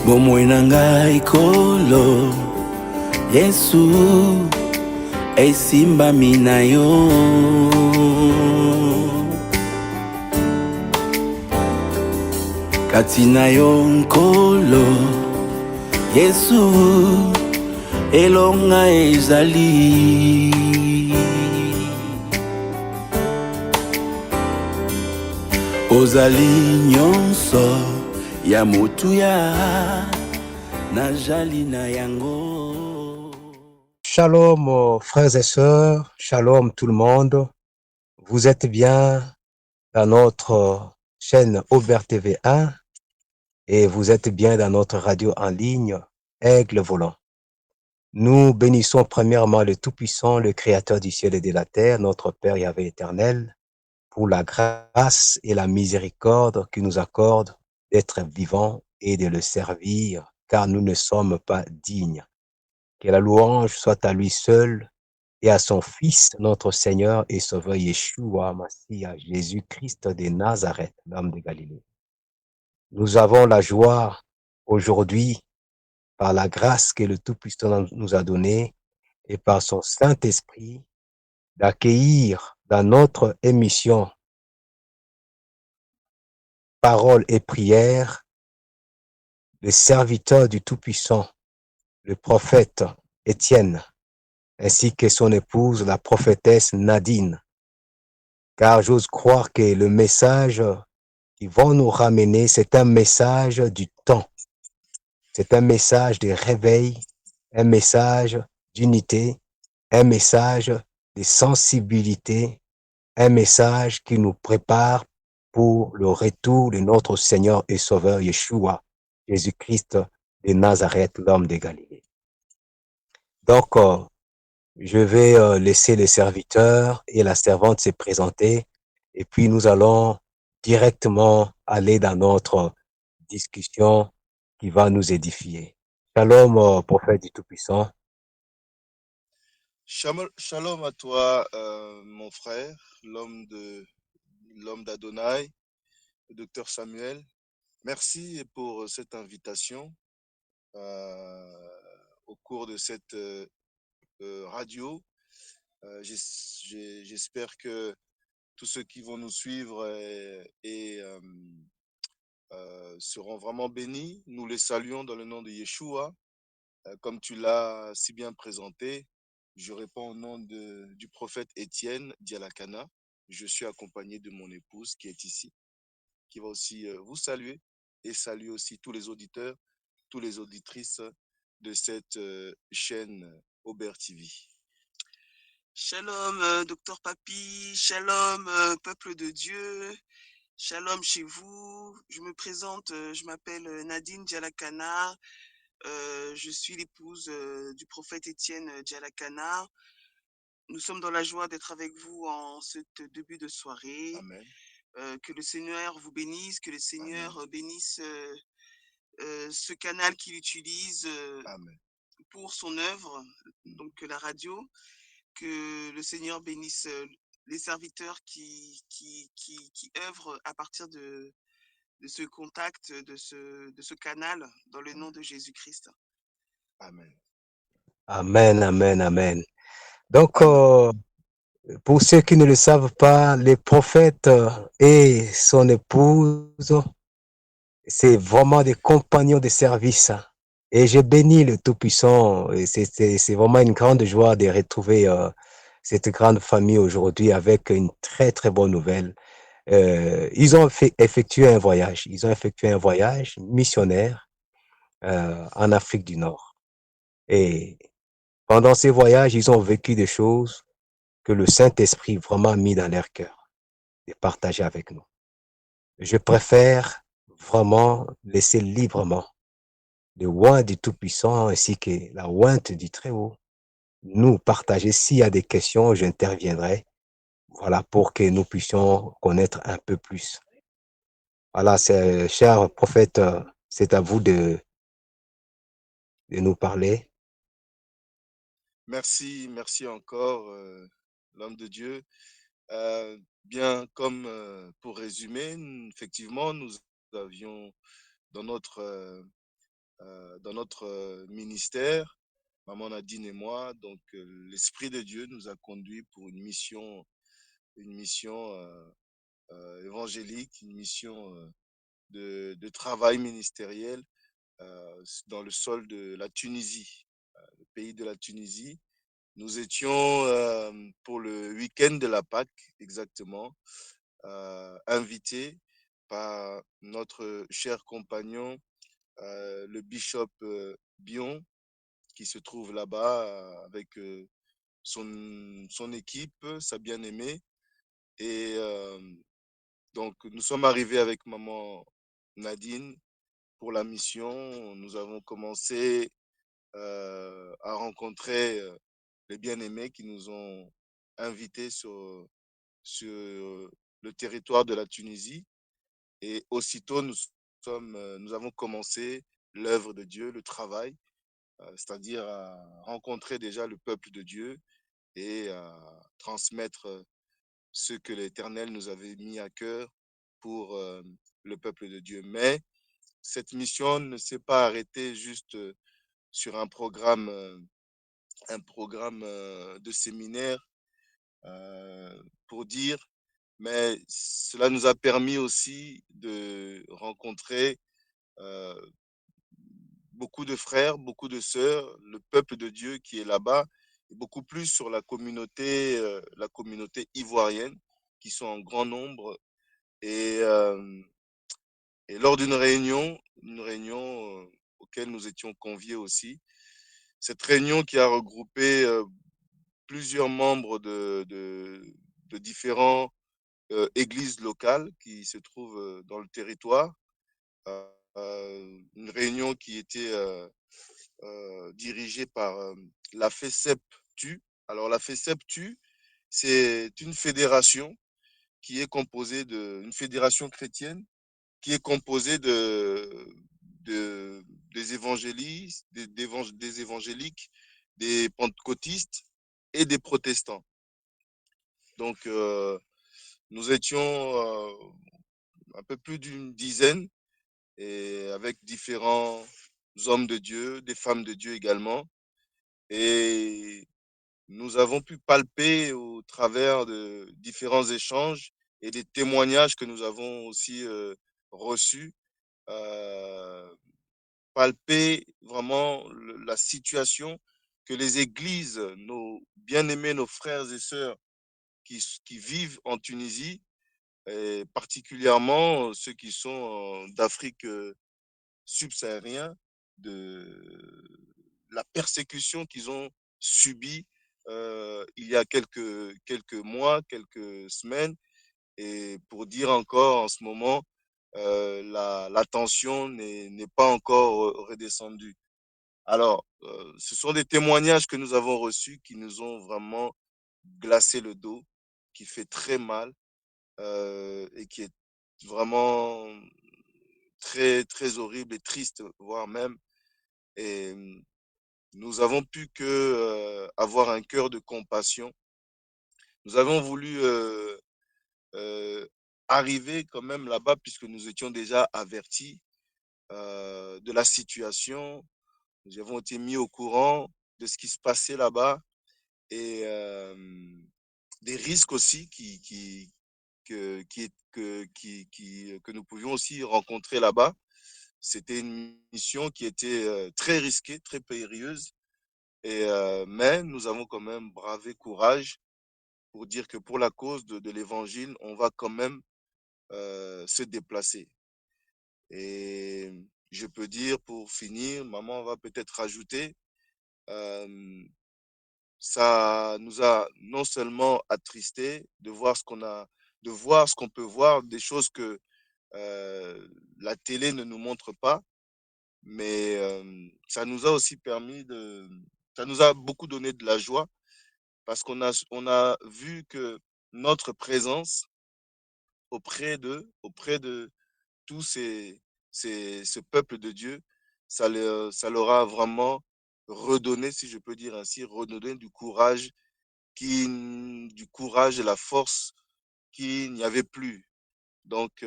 Bomoi na ngai kolo Yesu esimbami na yo kati na yo nkolo Yesu elonga ezali ozali nyonso ya motuya najali na yango. Shalom frères et sœurs, shalom tout le monde. Vous êtes bien dans notre chaîne Aubert TV 1 et vous êtes bien dans notre radio en ligne Aigle Volant. Nous bénissons premièrement le Tout-Puissant, le Créateur du ciel et de la terre, notre Père Yahvé éternel, pour la grâce et la miséricorde qu'il nous accorde d'être vivants et de le servir, car nous ne sommes pas dignes. Que la louange soit à lui seul et à son Fils, notre Seigneur et Sauveur Yeshua Mashiach, Jésus-Christ de Nazareth, l'homme de Galilée. Nous avons la joie aujourd'hui, par la grâce que le Tout-Puissant nous a donnée et par son Saint-Esprit, d'accueillir dans notre émission Paroles et prières le serviteur du Tout-Puissant, le prophète Étienne, ainsi que son épouse, la prophétesse Nadine. Car j'ose croire que le message qu'ils vont nous ramener, c'est un message du temps. C'est un message de réveil, un message d'unité, un message de sensibilité, un message qui nous prépare pour le retour de notre Seigneur et Sauveur Yeshua, Jésus-Christ de Nazareth, l'homme de Galilée. Donc, je vais laisser le serviteur et la servante se présenter et puis nous allons directement aller dans notre discussion qui va nous édifier. Shalom, prophète du Tout-Puissant. Shalom à toi, mon frère, l'homme d'Adonai, le docteur Samuel. Merci pour cette invitation au cours de cette radio. J'espère que tous ceux qui vont nous suivre seront vraiment bénis. Nous les saluons dans le nom de Yeshua. Comme tu l'as si bien présenté, je réponds au nom du prophète Étienne Dialakana. Je suis accompagné de mon épouse qui est ici, qui va aussi vous saluer et saluer aussi tous les auditeurs, toutes les auditrices de cette chaîne Aubert TV. Shalom, docteur Papi, shalom, peuple de Dieu, shalom chez vous. Je me présente, je m'appelle Nadine Dialakana. Je suis l'épouse du prophète Étienne Dialakana. Nous sommes dans la joie d'être avec vous en ce début de soirée. Amen. Que le Seigneur vous bénisse, que le Seigneur Amen. Bénisse ce canal qu'il utilise pour son œuvre, donc la radio. Que le Seigneur bénisse les serviteurs qui œuvrent à partir de ce contact, de ce canal, dans le nom de Jésus-Christ. Amen. Amen, amen, amen. Donc, pour ceux qui ne le savent pas, le prophète et son épouse, c'est vraiment des compagnons de service. Et je bénis le Tout-Puissant. C'est vraiment une grande joie de retrouver cette grande famille aujourd'hui avec une très, très bonne nouvelle. Ils ont effectué un voyage. Ils ont effectué un voyage missionnaire en Afrique du Nord. Et pendant ces voyages, ils ont vécu des choses que le Saint-Esprit vraiment a mis dans leur cœur de partager avec nous. Je préfère vraiment laisser librement le oint du Tout-Puissant ainsi que la ointe du Très-Haut nous partager. S'il y a des questions, j'interviendrai, voilà, pour que nous puissions connaître un peu plus. Voilà, cher prophète, c'est à vous de nous parler. Merci, merci encore, l'homme de Dieu. Bien, comme pour résumer, effectivement, nous avions dans notre ministère, Maman Nadine et moi, donc l'Esprit de Dieu nous a conduits pour une mission évangélique, une mission de travail ministériel dans le sol de la Tunisie, le pays de la Tunisie. Nous étions pour le week-end de la Pâque, exactement, invités par notre cher compagnon, le bishop Bion, qui se trouve là-bas avec son équipe, sa bien-aimée. Et donc, nous sommes arrivés avec maman Nadine pour la mission. Nous avons commencé à rencontrer les bien-aimés qui nous ont invités sur le territoire de la Tunisie. Et aussitôt, nous avons commencé l'œuvre de Dieu, le travail, c'est-à-dire à rencontrer déjà le peuple de Dieu et à transmettre ce que l'Éternel nous avait mis à cœur pour le peuple de Dieu. Mais cette mission ne s'est pas arrêtée juste sur un programme de séminaire pour dire, mais cela nous a permis aussi de rencontrer beaucoup de frères, beaucoup de sœurs, le peuple de Dieu qui est là-bas, et beaucoup plus sur la communauté ivoirienne, qui sont en grand nombre. Et, et lors d'une réunion auquel nous étions conviés aussi, cette réunion qui a regroupé plusieurs membres de différentes églises locales qui se trouvent dans le territoire. Une réunion qui était dirigée par la FESEP-TU. Alors la FESEP-TU, c'est une fédération qui est composée une fédération chrétienne qui est composée des évangélistes, des évangéliques, des pentecôtistes et des protestants. Donc, nous étions un peu plus d'une dizaine et avec différents hommes de Dieu, des femmes de Dieu également. Et nous avons pu palper au travers de différents échanges et des témoignages que nous avons aussi reçus, palper vraiment la situation que les églises, nos bien-aimés, nos frères et sœurs qui vivent en Tunisie, et particulièrement ceux qui sont d'Afrique subsaharienne, de la persécution qu'ils ont subie il y a quelques mois, quelques semaines. Et pour dire encore, en ce moment, la tension n'est pas encore redescendue. Alors, ce sont des témoignages que nous avons reçus qui nous ont vraiment glacé le dos, qui fait très mal et qui est vraiment très, très horrible et triste, voire même. Et nous avons pu avoir un cœur de compassion. Nous avons voulu arriver quand même là-bas puisque nous étions déjà avertis de la situation. Nous avons été mis au courant de ce qui se passait là-bas et des risques aussi que nous pouvions aussi rencontrer là-bas. C'était une mission qui était très risquée, très périlleuse, mais nous avons quand même bravé courage pour dire que pour la cause de l'évangile, on va quand même se déplacer. Et je peux dire pour finir, maman va peut-être rajouter, ça nous a non seulement attristés de voir ce qu'on peut voir, des choses que la télé ne nous montre pas, mais ça nous a aussi permis ça nous a beaucoup donné de la joie parce qu'on a vu que notre présence auprès de tous ce peuple de Dieu, ça leur a vraiment redonné, si je peux dire ainsi, redonné du courage et la force qu'il n'y avait plus. Donc,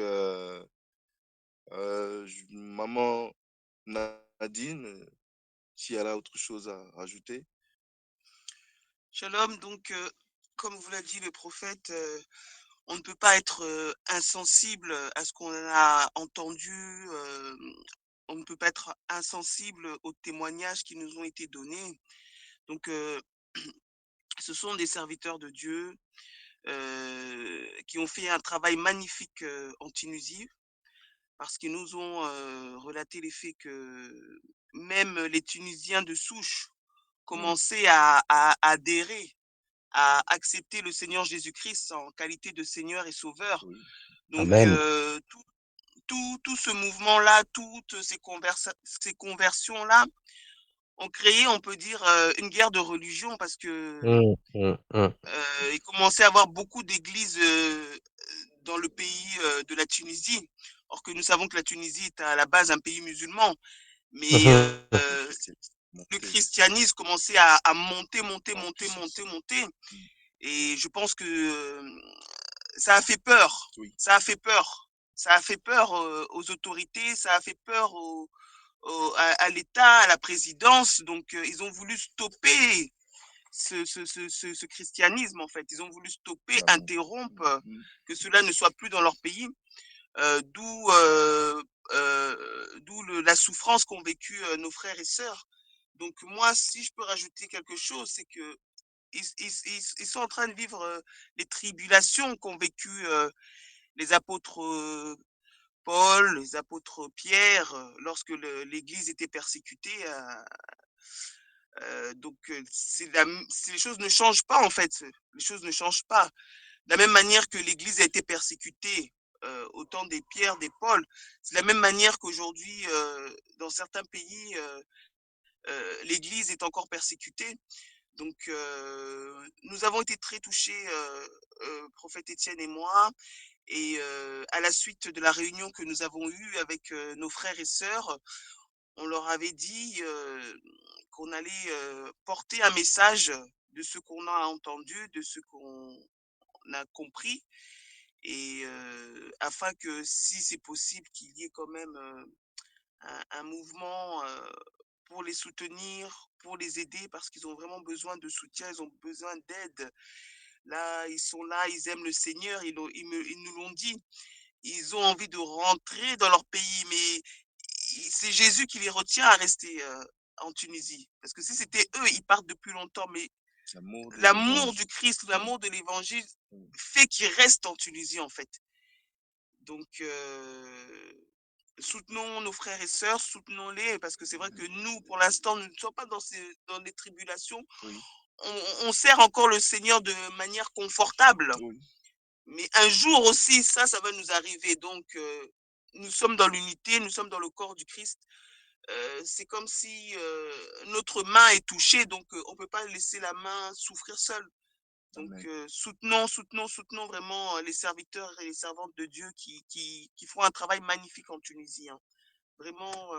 maman Nadine, si elle a autre chose à rajouter. Shalom, donc, comme vous l'a dit le prophète, on ne peut pas être insensible à ce qu'on a entendu, on ne peut pas être insensible aux témoignages qui nous ont été donnés. Donc, ce sont des serviteurs de Dieu qui ont fait un travail magnifique en Tunisie, parce qu'ils nous ont relaté les faits que même les Tunisiens de souche commençaient à adhérer, à accepter le Seigneur Jésus-Christ en qualité de Seigneur et Sauveur. Donc, Amen. tout ce mouvement-là, toutes ces conversions-là ont créé, on peut dire, une guerre de religion, parce que il commençait à avoir beaucoup d'églises dans le pays de la Tunisie, or que nous savons que la Tunisie est à la base un pays musulman, mais le christianisme commençait à monter, et je pense que ça a fait peur, ça a fait peur aux autorités, ça a fait peur à l'État, à la présidence. Donc ils ont voulu stopper ce christianisme, en fait. Ils ont voulu stopper, interrompre, que cela ne soit plus dans leur pays, d'où la souffrance qu'ont vécu nos frères et sœurs. Donc moi, si je peux rajouter quelque chose, c'est que ils sont en train de vivre les tribulations qu'ont vécu les apôtres Paul, les apôtres Pierre, lorsque l'Église était persécutée. Donc, les choses ne changent pas, en fait. Les choses ne changent pas. De la même manière que l'Église a été persécutée au temps des Pierre, des Paul, c'est de la même manière qu'aujourd'hui, dans certains pays, l'Église est encore persécutée. Donc, nous avons été très touchés, prophète Étienne et moi, et à la suite de la réunion que nous avons eue avec nos frères et sœurs, on leur avait dit qu'on allait porter un message de ce qu'on a entendu, de ce qu'on a compris, et afin que, si c'est possible, qu'il y ait quand même un mouvement pour les soutenir, pour les aider, parce qu'ils ont vraiment besoin de soutien, ils ont besoin d'aide. Là, ils aiment le Seigneur, ils nous l'ont dit. Ils ont envie de rentrer dans leur pays, mais c'est Jésus qui les retient à rester en Tunisie. Parce que si c'était eux, ils partent depuis longtemps, mais l'amour du Christ, l'amour de l'évangile fait qu'ils restent en Tunisie, en fait. Donc, soutenons nos frères et sœurs, soutenons-les, parce que c'est vrai que nous, pour l'instant, nous ne sommes pas dans des tribulations. On sert encore le Seigneur de manière confortable. Mais un jour aussi, ça va nous arriver. Donc, nous sommes dans l'unité, nous sommes dans le corps du Christ. C'est comme si notre main est touchée, donc on ne peut pas laisser la main souffrir seule. Donc, soutenons vraiment les serviteurs et les servantes de Dieu qui font un travail magnifique en Tunisie. Hein. Vraiment,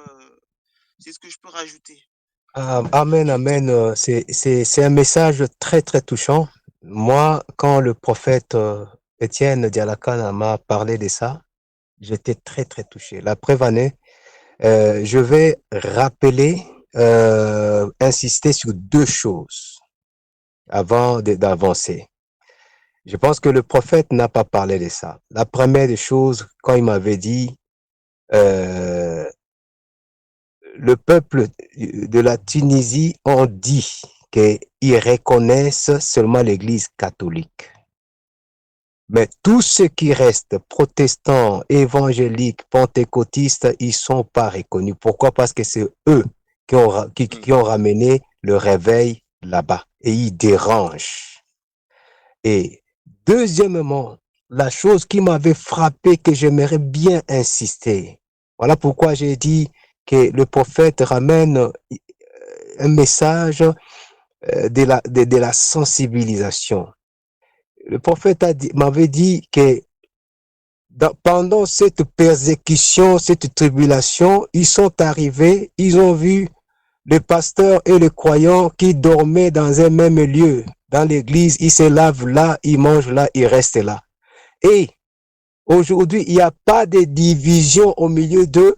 c'est ce que je peux rajouter. Amen, amen. C'est un message très, très touchant. Moi, quand le prophète Étienne Dialakana m'a parlé de ça, j'étais très, très touché. La preuve en est, je vais rappeler, insister sur deux choses avant d'avancer. Je pense que le prophète n'a pas parlé de ça. La première des choses, quand il m'avait dit, le peuple de la Tunisie ont dit qu'ils reconnaissent seulement l'Église catholique. Mais tous ceux qui restent protestants, évangéliques, pentecôtistes, ils sont pas reconnus. Pourquoi? Parce que c'est eux qui ont ramené le réveil là-bas et ils dérangent. Et deuxièmement, la chose qui m'avait frappé, que j'aimerais bien insister, voilà pourquoi j'ai dit que le prophète ramène un message de la sensibilisation. Le prophète m'avait dit que pendant cette persécution, cette tribulation, ils sont arrivés, ils ont vu le pasteur et le croyant qui dormaient dans un même lieu, dans l'église, ils se lavent là, ils mangent là, ils restent là. Et aujourd'hui, il n'y a pas de division au milieu d'eux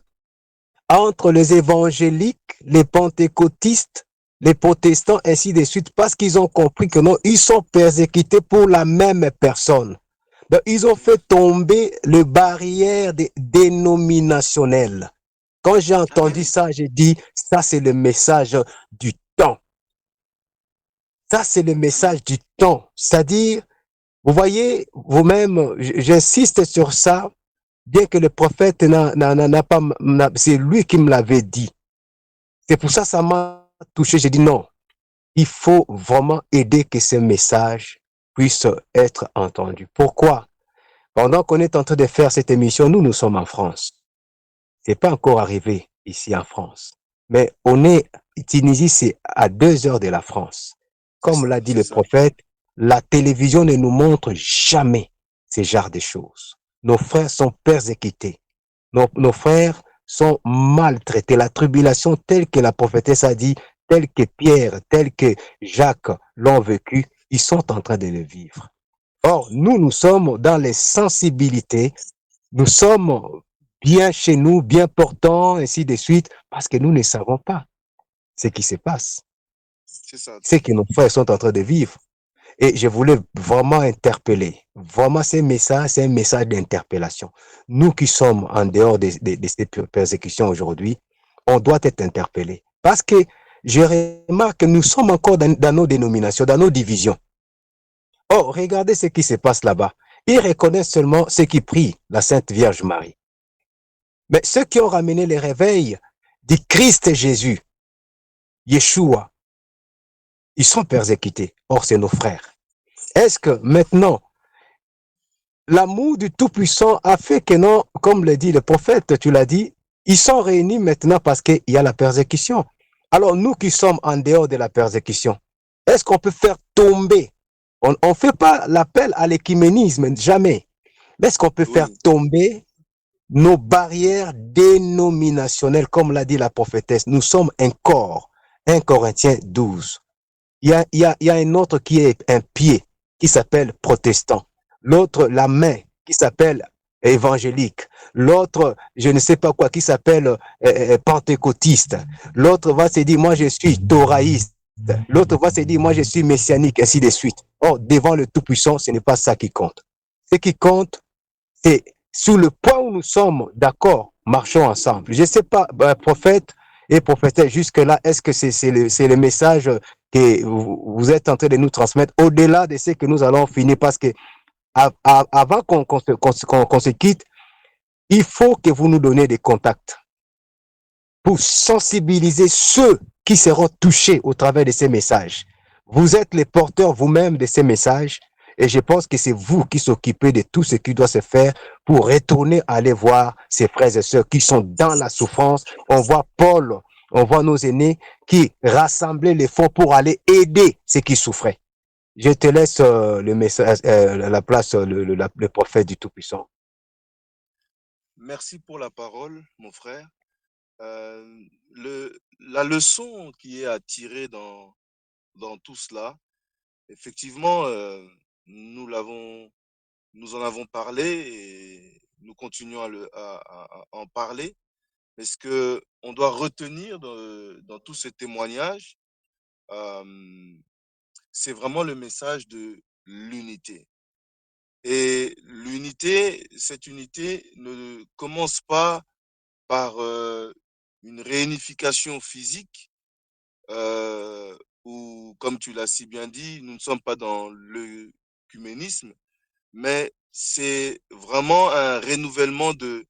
entre les évangéliques, les pentecôtistes, les protestants, ainsi de suite, parce qu'ils ont compris que non, ils sont persécutés pour la même personne. Donc, ils ont fait tomber les barrières dénominationnelles. Quand j'ai entendu ça, j'ai dit, ça c'est le message du temps. Ça c'est le message du temps. C'est-à-dire, vous voyez, vous-même, j'insiste sur ça, bien que le prophète n'a pas, c'est lui qui me l'avait dit. C'est pour ça que ça m'a touché. J'ai dit non, il faut vraiment aider que ce message puisse être entendu. Pourquoi? Pendant qu'on est en train de faire cette émission, nous sommes en France. C'est pas encore arrivé ici en France. Mais on est, Tunisie, c'est à 2 heures de la France. Comme l'a dit le prophète, la télévision ne nous montre jamais ce genre de choses. Nos frères sont persécutés. Nos frères sont maltraités. La tribulation telle que la prophétesse a dit, telle que Pierre, telle que Jacques l'ont vécu, ils sont en train de le vivre. Or, nous sommes dans les sensibilités, nous sommes bien chez nous, bien portants, ainsi de suite, parce que nous ne savons pas ce qui se passe. C'est que nos frères sont en train de vivre. Et je voulais vraiment interpeller. Vraiment, c'est un message d'interpellation. Nous qui sommes en dehors de ces persécutions aujourd'hui, on doit être interpellés. Parce que je remarque que nous sommes encore dans nos dénominations, dans nos divisions. Oh, regardez ce qui se passe là-bas. Ils reconnaissent seulement ceux qui prient la Sainte Vierge Marie. Mais ceux qui ont ramené les réveils du Christ Jésus, Yeshua, ils sont persécutés. Or, c'est nos frères. Est-ce que maintenant, l'amour du Tout-Puissant a fait que non, comme le dit le prophète, tu l'as dit, ils sont réunis maintenant parce qu'il y a la persécution. Alors, nous qui sommes en dehors de la persécution, est-ce qu'on peut faire tomber? On ne fait pas l'appel à l'écuménisme, jamais. Mais est-ce qu'on peut faire tomber nos barrières dénominationnelles, comme l'a dit la prophétesse? Nous sommes un corps. 1 Corinthiens 12. Il y a un autre qui est un pied, qui s'appelle protestant. L'autre, la main, qui s'appelle évangélique. L'autre, je ne sais pas quoi, qui s'appelle pentecôtiste. L'autre va se dire, moi je suis thoraïste. L'autre va se dire, moi je suis messianique, ainsi de suite. Or, devant le Tout-Puissant, ce n'est pas ça qui compte. Ce qui compte, c'est sur le point où nous sommes d'accord, marchons ensemble. Je ne sais pas, prophète et prophétesse, jusque-là, est-ce que c'est le message que vous êtes en train de nous transmettre au-delà de ce que nous allons finir? Parce que avant qu'on se quitte, il faut que vous nous donniez des contacts pour sensibiliser ceux qui seront touchés au travers de ces messages. Vous êtes les porteurs vous-même de ces messages et je pense que c'est vous qui s'occupez de tout ce qui doit se faire pour retourner aller voir ces frères et sœurs qui sont dans la souffrance. On voit Paul, on voit nos aînés qui rassemblaient les fonds pour aller aider ceux qui souffraient. Je te laisse le message, la place, le prophète du Tout-Puissant. Merci pour la parole, mon frère. La leçon qui est à tirer dans tout cela, effectivement, nous en avons parlé et nous continuons à en parler. Mais ce que on doit retenir dans tous ces témoignages, c'est vraiment le message de l'unité. Et l'unité, cette unité ne commence pas par une réunification physique, où, comme tu l'as si bien dit, nous ne sommes pas dans l'œcuménisme, mais c'est vraiment un renouvellement de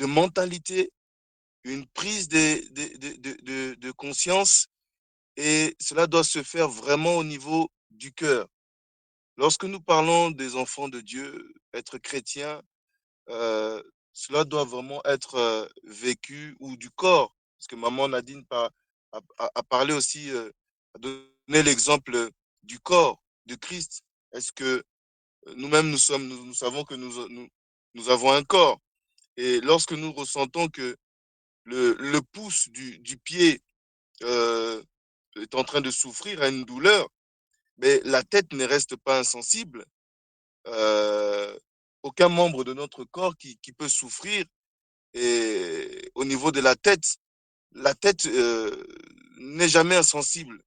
mentalité, une prise de conscience, et cela doit se faire vraiment au niveau du cœur. Lorsque nous parlons des enfants de Dieu, être chrétien, cela doit vraiment être vécu, ou du corps, parce que maman Nadine a parlé aussi donné l'exemple du corps de Christ. Est-ce que nous-mêmes, nous savons que nous avons un corps. Et lorsque nous ressentons que le pouce du pied est en train de souffrir à une douleur, mais la tête ne reste pas insensible. Aucun membre de notre corps qui peut souffrir. Et au niveau de la tête n'est jamais insensible.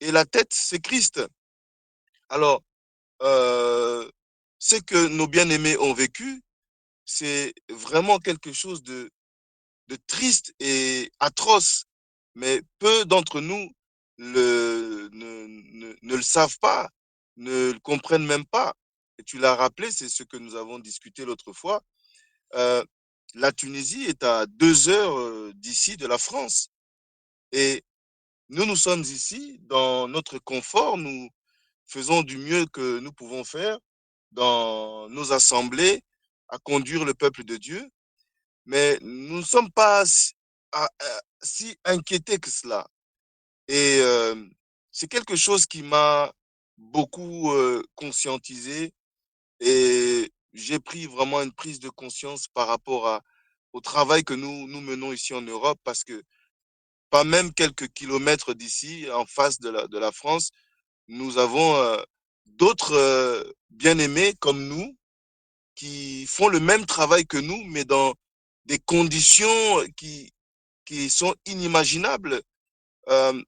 Et la tête, c'est Christ. Alors, ce que nos bien-aimés ont vécu, c'est vraiment quelque chose de triste et atroce. Mais peu d'entre nous ne le savent pas, ne le comprennent même pas. Et tu l'as rappelé, c'est ce que nous avons discuté l'autre fois. La Tunisie est à 2 heures d'ici, de la France. Et nous sommes ici dans notre confort. Nous faisons du mieux que nous pouvons faire dans nos assemblées à conduire le peuple de Dieu. Mais nous ne sommes pas si inquiétés que cela. Et c'est quelque chose qui m'a beaucoup conscientisé, et j'ai pris vraiment une prise de conscience par rapport au travail que nous menons ici en Europe, parce que pas même quelques kilomètres d'ici, en face de la France, nous avons d'autres bien-aimés comme nous qui font le même travail que nous, mais dans des conditions qui sont inimaginables. Euh,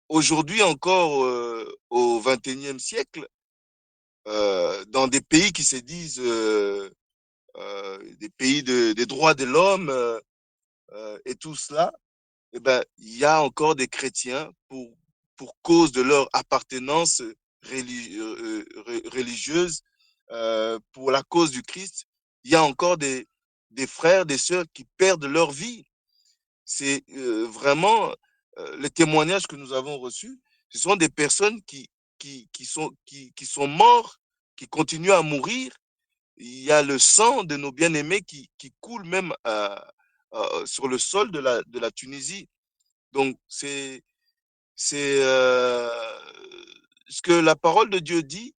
Aujourd'hui encore, au XXIe siècle, dans des pays qui se disent des pays des droits de l'homme et tout cela, eh ben, il y a encore des chrétiens pour cause de leur appartenance religieuse, pour la cause du Christ, il y a encore des frères, des sœurs qui perdent leur vie. C'est vraiment les témoignages que nous avons reçus. Ce sont des personnes qui sont morts, qui continuent à mourir. Il y a le sang de nos bien-aimés qui coule même sur le sol de la Tunisie. Donc, c'est ce que la parole de Dieu dit.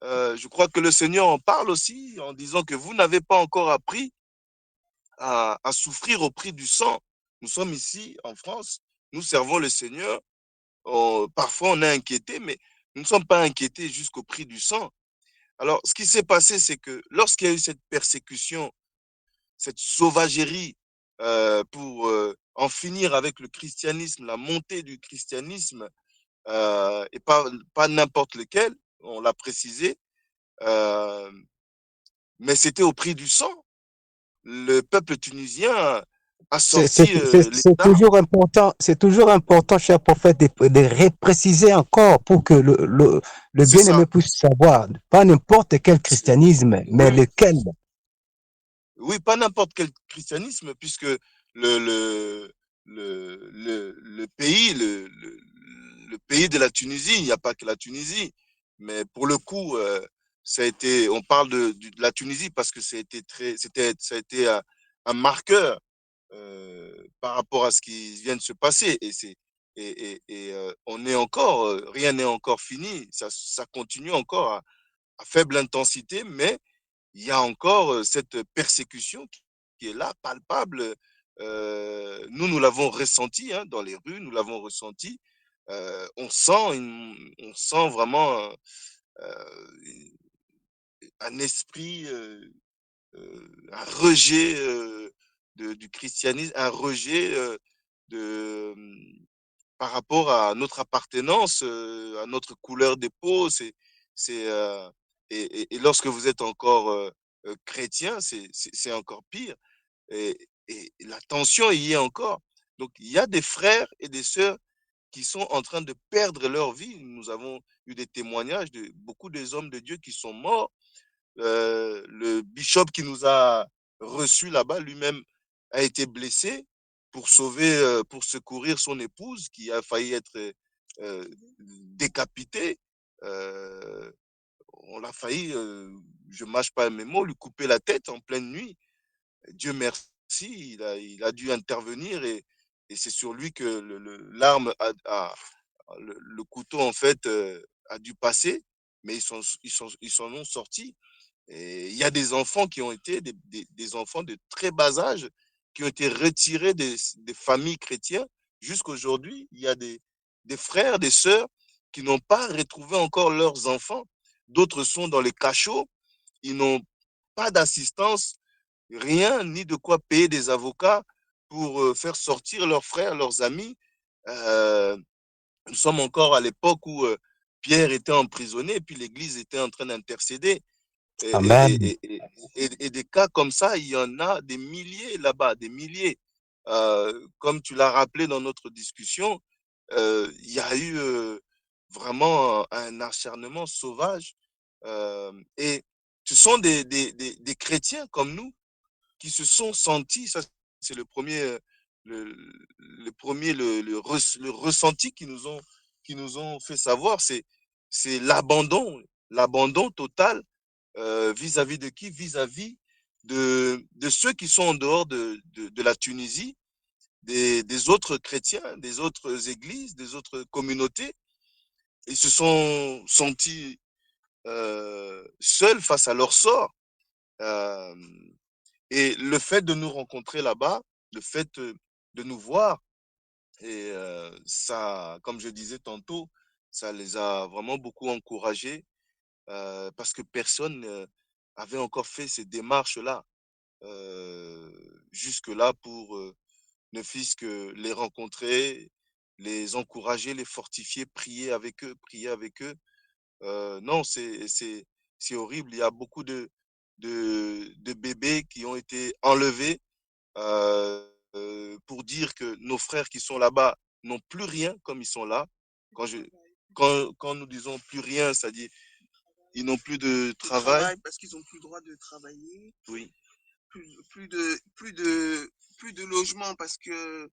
Je crois que le Seigneur en parle aussi en disant que vous n'avez pas encore appris à souffrir au prix du sang. Nous sommes ici en France, nous servons le Seigneur. Parfois, on est inquiété, mais nous ne sommes pas inquiétés jusqu'au prix du sang. Alors, ce qui s'est passé, c'est que lorsqu'il y a eu cette persécution, cette sauvagerie pour en finir avec le christianisme, la montée du christianisme, et pas n'importe lequel, on l'a précisé, euh, mais c'était au prix du sang. Le peuple tunisien a sorti les armes. C'est toujours important, cher prophète, de repréciser encore pour que le C'est bien-aimé ça. puisse savoir, pas n'importe quel christianisme, mais Oui, lequel. oui, pas n'importe quel christianisme, puisque le pays, le pays de la Tunisie, il n'y a pas que la Tunisie, mais pour le coup, ça a été, on parle de la Tunisie parce que ça a été un marqueur par rapport à ce qui vient de se passer. On est encore, rien n'est encore fini, ça continue encore à faible intensité, mais il y a encore cette persécution qui est là, palpable. Nous l'avons ressenti hein, dans les rues, nous l'avons ressenti. On sent vraiment un esprit, un rejet du christianisme, un rejet de, par rapport à notre appartenance, à notre couleur de peau. C'est, et lorsque vous êtes encore chrétien, c'est encore pire. Et la tension y est encore. Donc, il y a des frères et des sœurs qui sont en train de perdre leur vie. Nous avons eu des témoignages de beaucoup des hommes de Dieu qui sont morts. Le bishop qui nous a reçus là-bas, lui-même, a été blessé pour secourir son épouse qui a failli être décapitée. Euh, on l'a failli, je ne mâche pas mes mots, lui couper la tête en pleine nuit. Dieu merci, il a dû intervenir et c'est sur lui que l'arme le couteau, en fait, a dû passer, mais ils s'en ont sortis. Et il y a des enfants qui ont été des enfants de très bas âge qui ont été retirés des familles chrétiennes. Jusqu'aujourd'hui, il y a des frères, des sœurs qui n'ont pas retrouvé encore leurs enfants. D'autres sont dans les cachots. Ils n'ont pas d'assistance, rien, ni de quoi payer des avocats pour faire sortir leurs frères, leurs amis. Euh, nous sommes encore à l'époque où Pierre était emprisonné et puis l'Église était en train d'intercéder. Amen. Et des cas comme ça, il y en a des milliers là-bas, des milliers. Comme tu l'as rappelé dans notre discussion, il y a eu vraiment un acharnement sauvage. Et ce sont des chrétiens comme nous qui se sont sentis, ça c'est le ressenti qui nous ont fait savoir, c'est l'abandon total vis-à-vis de qui? Vis-à-vis de ceux qui sont en dehors de la Tunisie, des autres chrétiens, des autres églises, des autres communautés. Ils se sont sentis seuls face à leur sort. Euh, et le fait de nous rencontrer là-bas, le fait de nous voir, et ça, comme je disais tantôt, ça les a vraiment beaucoup encouragés parce que personne avait encore fait ces démarches-là jusque-là pour ne fût-ce que les rencontrer, les encourager, les fortifier, prier avec eux. Non, c'est horrible. Il y a beaucoup de bébés qui ont été enlevés pour dire que nos frères qui sont là-bas n'ont plus rien comme ils sont là. Quand, je, quand nous disons plus rien, c'est-à-dire ils n'ont plus de travail. Parce qu'ils n'ont plus le droit de travailler. Oui. Plus de logement parce que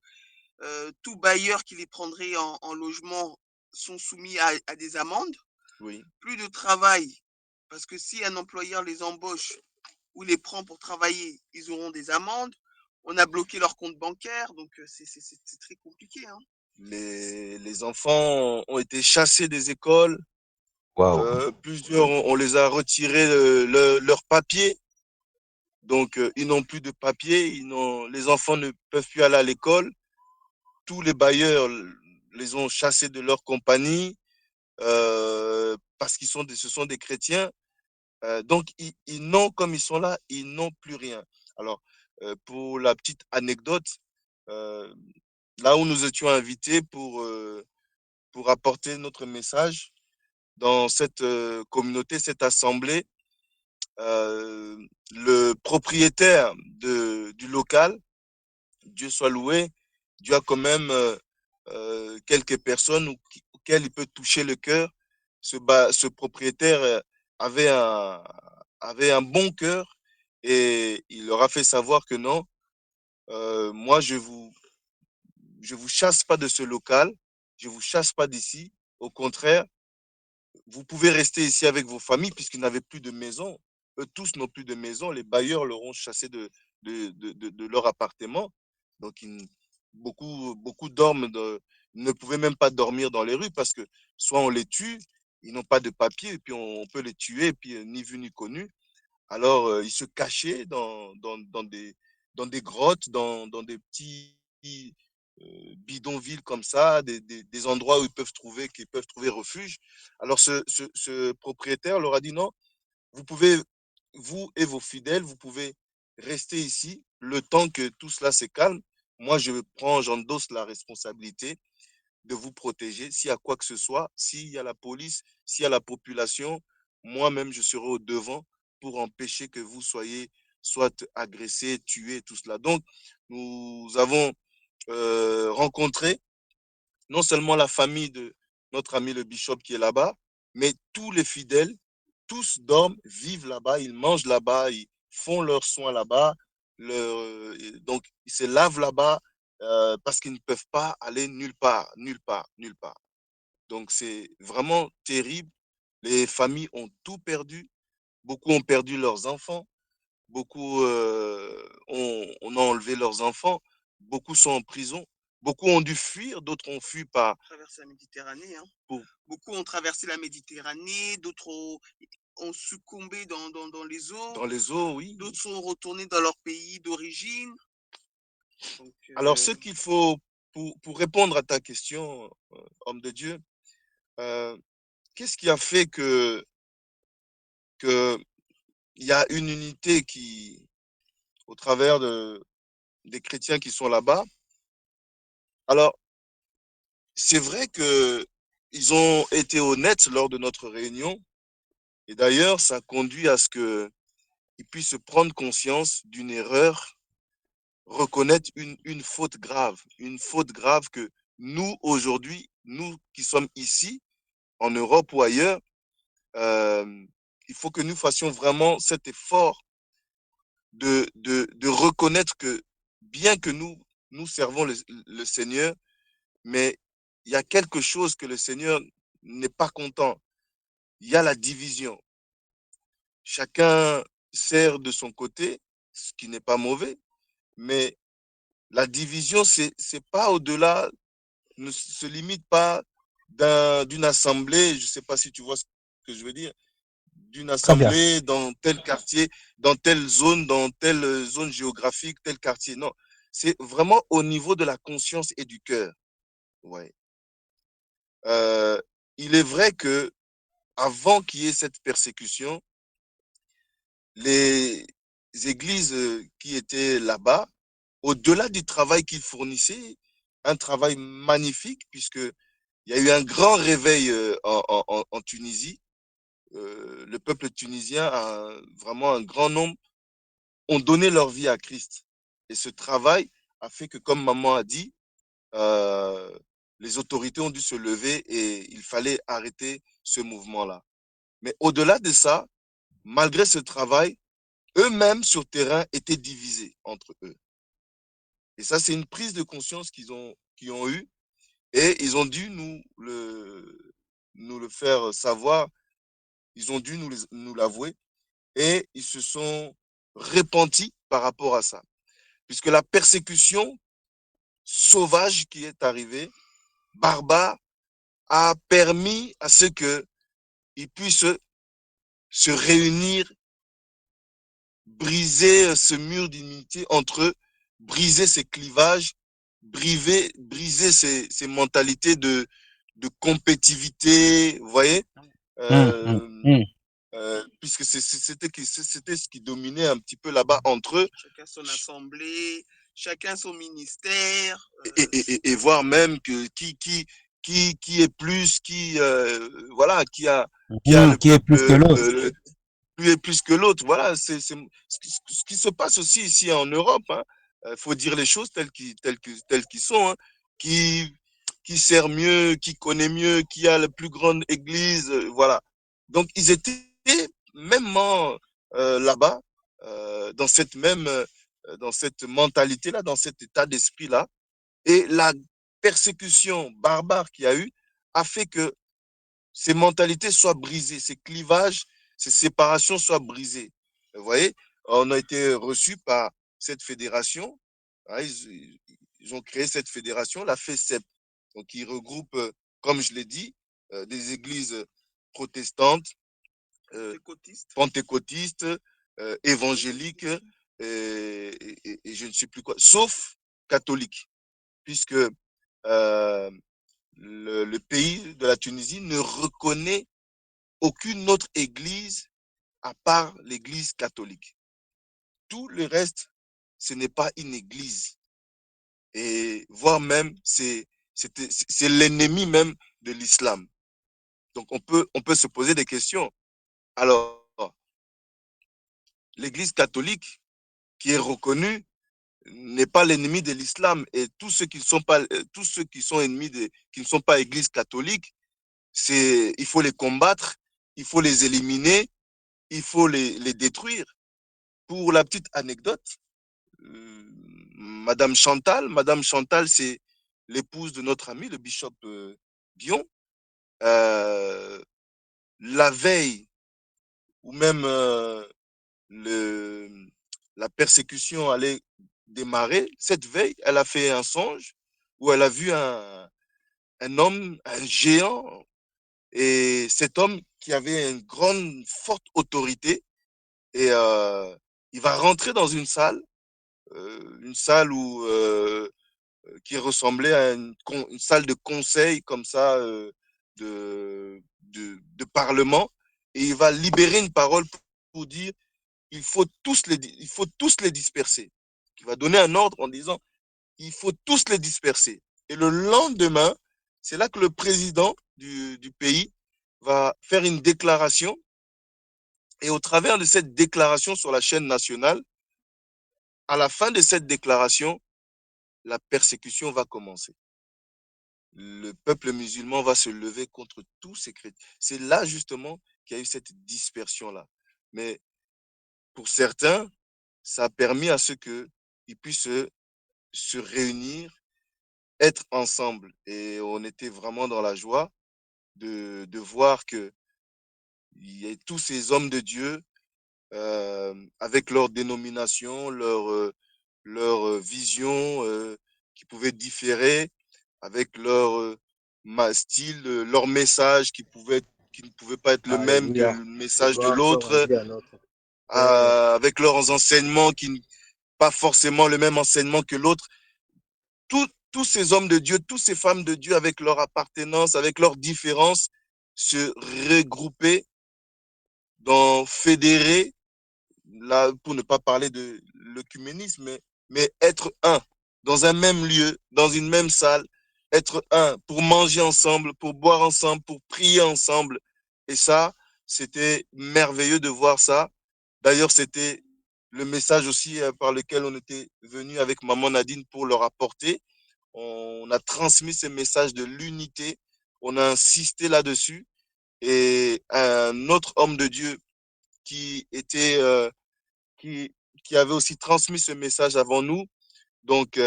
tout bailleur qui les prendrait en logement sont soumis à des amendes. Oui. Plus de travail parce que si un employeur les embauche ou les prend pour travailler, ils auront des amendes. On a bloqué leur compte bancaire, donc c'est très compliqué. Hein. Les enfants ont été chassés des écoles. Wow. Plusieurs, on les a retirés leur papier. Donc, ils n'ont plus de papier. Les enfants ne peuvent plus aller à l'école. Tous les bailleurs les ont chassés de leur compagnie parce ce sont des chrétiens. Donc, ils n'ont, comme ils sont là, ils n'ont plus rien. Alors, pour la petite anecdote, euh, là où nous étions invités pour apporter notre message dans cette communauté, cette assemblée, le propriétaire du local, Dieu soit loué, Dieu a quand même quelques personnes auxquelles il peut toucher le cœur. Ce propriétaire avait un bon cœur et il leur a fait savoir que non, moi je vous chasse pas de ce local, je vous chasse pas d'ici. Au contraire, vous pouvez rester ici avec vos familles puisqu'ils n'avaient plus de maison. Eux tous n'ont plus de maison. Les bailleurs leur ont chassé de leur appartement. Donc, beaucoup dorment, ne pouvaient même pas dormir dans les rues parce que soit on les tue, ils n'ont pas de papier, et puis on peut les tuer, et puis ni vu ni connu. Alors, ils se cachaient dans des grottes, dans des petits bidonvilles comme ça, des endroits où qu'ils peuvent trouver refuge. Alors, ce propriétaire leur a dit non, vous pouvez, vous et vos fidèles, vous pouvez rester ici le temps que tout cela se calme. Moi, j'endosse la responsabilité de vous protéger. S'il y a quoi que ce soit, s'il y a la police, s'il y a la population, moi-même, je serai au devant pour empêcher que vous soyez soit agressés, tués, tout cela. Donc, nous avons rencontré non seulement la famille de notre ami le bishop qui est là-bas, mais tous les fidèles, tous dorment, vivent là-bas, ils mangent là-bas, ils font leurs soins là-bas, donc ils se lavent là-bas parce qu'ils ne peuvent pas aller nulle part, nulle part, nulle part. Donc c'est vraiment terrible. Les familles ont tout perdu. Beaucoup ont perdu leurs enfants. Beaucoup on a enlevé leurs enfants. Beaucoup sont en prison. Beaucoup ont dû fuir, d'autres ont fui par... Traverser la Méditerranée. Hein. Pour... Beaucoup ont traversé la Méditerranée, d'autres ont succombé dans les eaux. Dans les eaux, oui. D'autres sont retournés dans leur pays d'origine. Alors, ce qu'il faut, pour répondre à ta question, homme de Dieu, qu'est-ce qui a fait que il y a une unité qui, au travers des chrétiens qui sont là-bas? Alors, c'est vrai que ils ont été honnêtes lors de notre réunion, et d'ailleurs, ça conduit à ce qu'ils puissent prendre conscience d'une erreur, reconnaître une faute grave que nous, aujourd'hui, nous qui sommes ici, en Europe ou ailleurs, il faut que nous fassions vraiment cet effort de reconnaître que bien que nous servons le Seigneur, mais il y a quelque chose que le Seigneur n'est pas content. Il y a la division. Chacun sert de son côté, ce qui n'est pas mauvais, mais la division, c'est pas au-delà, ne se limite pas d'une assemblée, je ne sais pas si tu vois ce que je veux dire, d'une assemblée dans tel quartier, dans telle zone géographique, tel quartier. Non, c'est vraiment au niveau de la conscience et du cœur. Ouais. Il est vrai que avant qu'il y ait cette persécution, les églises qui étaient là-bas, au-delà du travail qu'ils fournissaient, un travail magnifique, puisqu'il y a eu un grand réveil en Tunisie. Le peuple tunisien a vraiment un grand nombre ont donné leur vie à Christ. Et ce travail a fait que, comme maman a dit, les autorités ont dû se lever et il fallait arrêter ce mouvement-là. Mais au-delà de ça, malgré ce travail, eux-mêmes sur terrain étaient divisés entre eux. Et ça, c'est une prise de conscience qu'ils ont eue et ils ont dû nous le faire savoir, ils ont dû nous l'avouer et ils se sont repentis par rapport à ça. Puisque la persécution sauvage qui est arrivée, barbare, a permis à ce qu'ils puissent se réunir, briser ce mur d'unité entre eux, briser ces clivages, briser ces mentalités de compétitivité, vous voyez, puisque c'était ce qui dominait un petit peu là-bas entre eux. Chacun son assemblée, chacun son ministère. Et voir même que qui est plus, voilà, qui a le qui est plus que l'autre. plus est plus que l'autre. Voilà, c'est ce qui se passe aussi ici en Europe. Faut dire les choses telles qu'ils sont. Hein. Qui sert mieux, qui connaît mieux, qui a la plus grande église, voilà. Donc ils étaient même là-bas, dans cette mentalité-là, dans cet état d'esprit-là. Et la persécution barbare qu'il y a eu a fait que ces mentalités soient brisées, ces clivages, ces séparations soient brisées. Vous voyez, on a été reçus par cette fédération. Ils ont créé cette fédération, la FECEP, donc qui regroupe, comme je l'ai dit, des églises protestantes, pentecôtistes, évangéliques, et je ne sais plus quoi, sauf catholiques, puisque le pays de la Tunisie ne reconnaît aucune autre église à part l'église catholique. Tout le reste, ce n'est pas une église. Et voire même, c'est l'ennemi même de l'islam. Donc, on peut se poser des questions. Alors, l'église catholique qui est reconnue n'est pas l'ennemi de l'islam. Et tous ceux qui sont ennemis qui ne sont pas église catholique, il faut les combattre, il faut les éliminer, il faut les détruire. Pour la petite anecdote, Madame Chantal, c'est l'épouse de notre ami, le bishop Guillon. La veille, ou même la persécution allait démarrer, cette veille, elle a fait un songe où elle a vu un homme, un géant, et cet homme qui avait une grande, forte autorité, et il va rentrer dans une salle où qui ressemblait à une salle de conseil comme ça, de parlement, et il va libérer une parole pour dire il faut tous les disperser. Il va donner un ordre en disant il faut tous les disperser. Et le lendemain, c'est là que le président du pays va faire une déclaration, et au travers de cette déclaration sur la chaîne nationale, à la fin de cette déclaration, la persécution va commencer. Le peuple musulman va se lever contre tous ces chrétiens. C'est là justement qu'il y a eu cette dispersion-là. Mais pour certains, ça a permis à ceux qu'ils puissent se réunir, être ensemble. Et on était vraiment dans la joie de voir qu'il y ait tous ces hommes de Dieu avec leur dénomination, leur vision qui pouvait différer, avec leur style, leur message qui ne pouvait pas être le même que Alléluia. le message de Gloire à l'autre, Dieu, à notre Père. avec leurs enseignements qui pas forcément le même enseignement que l'autre. Tous ces hommes de Dieu, toutes ces femmes de Dieu, avec leur appartenance, avec leurs différences, se regrouper fédérer, là, pour ne pas parler de l'œcuménisme, mais être un, dans un même lieu, dans une même salle, être un, pour manger ensemble, pour boire ensemble, pour prier ensemble. Et ça, c'était merveilleux de voir ça. D'ailleurs, c'était le message aussi par lequel on était venu avec maman Nadine pour leur apporter. On a transmis ce message de l'unité, on a insisté là-dessus. Et un autre homme de Dieu qui était qui, qui avait aussi transmis ce message avant nous. Donc,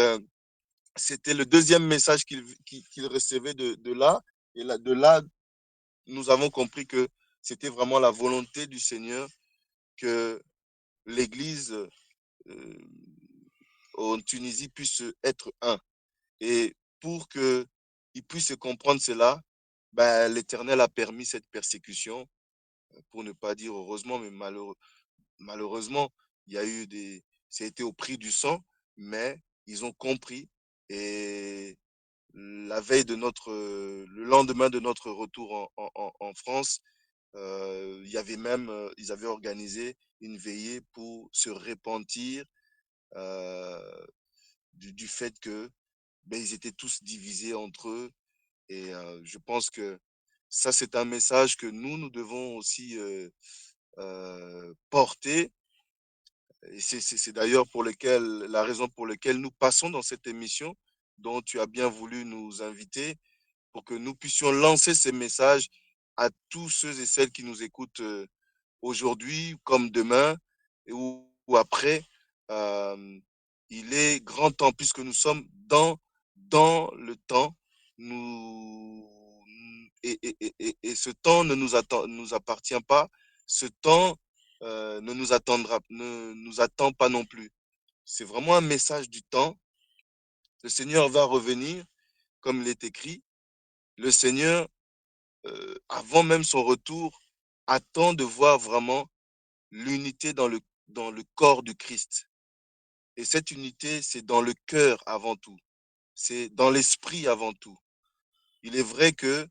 c'était le deuxième message qu'il recevait de là. Et là, de là, nous avons compris que c'était vraiment la volonté du Seigneur que l'Église en Tunisie puisse être un. Et pour qu'ils puissent comprendre cela, ben, l'Éternel a permis cette persécution, pour ne pas dire heureusement, mais malheureusement, il y a eu ça a été au prix du sang, mais ils ont compris. Et le lendemain de notre retour en France, il y avait même, ils avaient organisé une veillée pour se repentir du fait que ils étaient tous divisés entre eux. Et je pense que ça, c'est un message que nous devons aussi porter. Et c'est d'ailleurs la raison pour laquelle nous passons dans cette émission dont tu as bien voulu nous inviter pour que nous puissions lancer ces messages à tous ceux et celles qui nous écoutent aujourd'hui comme demain ou après. Euh, il est grand temps, puisque nous sommes dans le temps, et ce temps nous appartient pas. Ce temps ne nous attend pas non plus. C'est vraiment un message du temps. Le Seigneur va revenir, comme il est écrit. Le Seigneur, avant même son retour, attend de voir vraiment l'unité dans le corps du Christ. Et cette unité, c'est dans le cœur avant tout. C'est dans l'esprit avant tout. Il est vrai que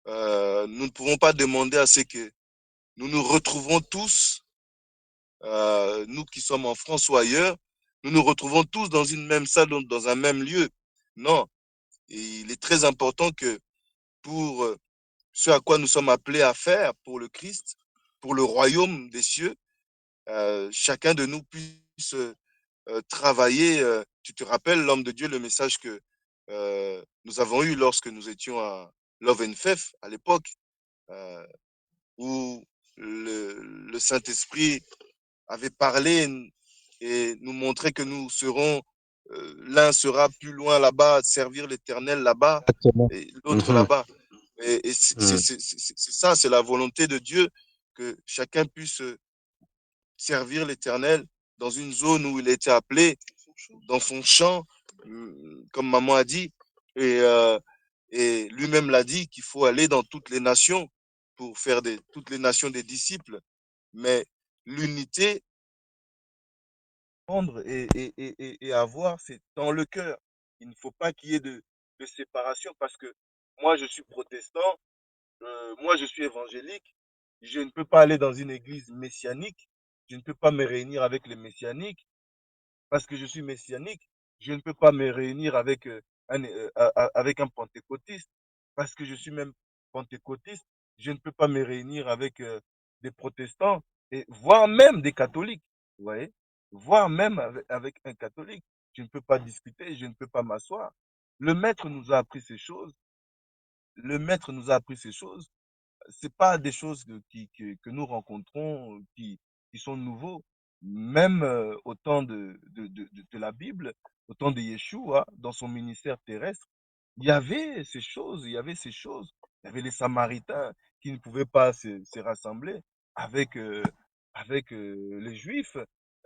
nous ne pouvons pas demander à ce que nous nous retrouvons tous, nous qui sommes en France ou ailleurs, nous nous retrouvons tous dans une même salle, dans un même lieu. Non. Et il est très important que pour ce à quoi nous sommes appelés à faire pour le Christ, pour le royaume des cieux, chacun de nous puisse travailler. Tu te rappelles, l'homme de Dieu, le message que nous avons eu lorsque nous étions à Love and Faith à l'époque, euh, où le Saint-Esprit avait parlé et nous montrait que nous serons, l'un sera plus loin là-bas, servir l'Éternel là-bas, Exactement. et l'autre là-bas. Et c'est ça, c'est la volonté de Dieu, que chacun puisse servir l'Éternel dans une zone où il a été appelé, dans son champ, comme maman a dit. Et lui-même l'a dit qu'il faut aller dans toutes les nations pour faire toutes les nations des disciples. Mais l'unité, prendre et avoir, c'est dans le cœur. Il ne faut pas qu'il y ait de séparation parce que moi, je suis protestant, moi, je suis évangélique. Je ne peux pas aller dans une église messianique. Je ne peux pas me réunir avec les messianiques parce que je suis messianique. Je ne peux pas me réunir avec avec un pentecôtiste parce que je suis même pentecôtiste. Je ne peux pas me réunir avec des protestants et voire même des catholiques. Vous voyez? Voire même avec un catholique. Je ne peux pas discuter, je ne peux pas m'asseoir. Le maître nous a appris ces choses. Le maître nous a appris ces choses. C'est pas des choses que nous rencontrons qui sont nouveaux. Même au temps de la Bible, au temps de Yeshua, dans son ministère terrestre, il y avait ces choses, il y avait ces choses. Il y avait les Samaritains qui ne pouvaient pas se rassembler avec, avec les Juifs.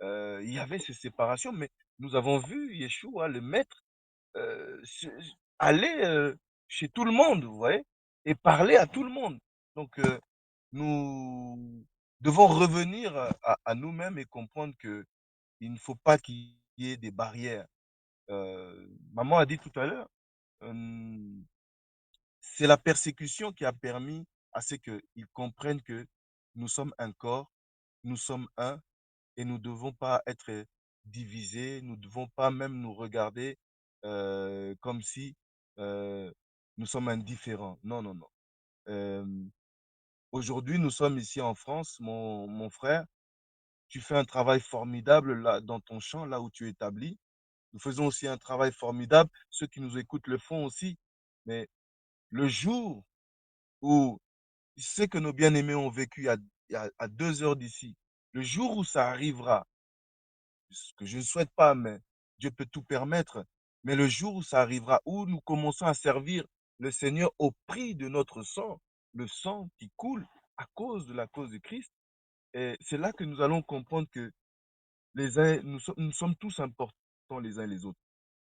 Il y avait ces séparations, mais nous avons vu Yeshua, le Maître, aller chez tout le monde, vous voyez, et parler à tout le monde. Donc, nous devons revenir à nous-mêmes et comprendre que il ne faut pas qu'il y ait des barrières. Maman a dit tout à l'heure, c'est la persécution qui a permis à ce qu'ils comprennent que nous sommes un corps, nous sommes un, et nous ne devons pas être divisés, nous ne devons pas même nous regarder comme si nous sommes indifférents. Non, non, non. Euh, Aujourd'hui, nous sommes ici en France, mon frère. Tu fais un travail formidable là, dans ton champ, là où tu es établi. Nous faisons aussi un travail formidable. Ceux qui nous écoutent le font aussi. Mais le jour où ce que nos bien-aimés ont vécu à 2 heures d'ici, le jour où ça arrivera, ce que je ne souhaite pas, mais Dieu peut tout permettre, mais le jour où ça arrivera, où nous commençons à servir le Seigneur au prix de notre sang, le sang qui coule à cause de la cause de Christ, et c'est là que nous allons comprendre que nous sommes tous importants les uns les autres.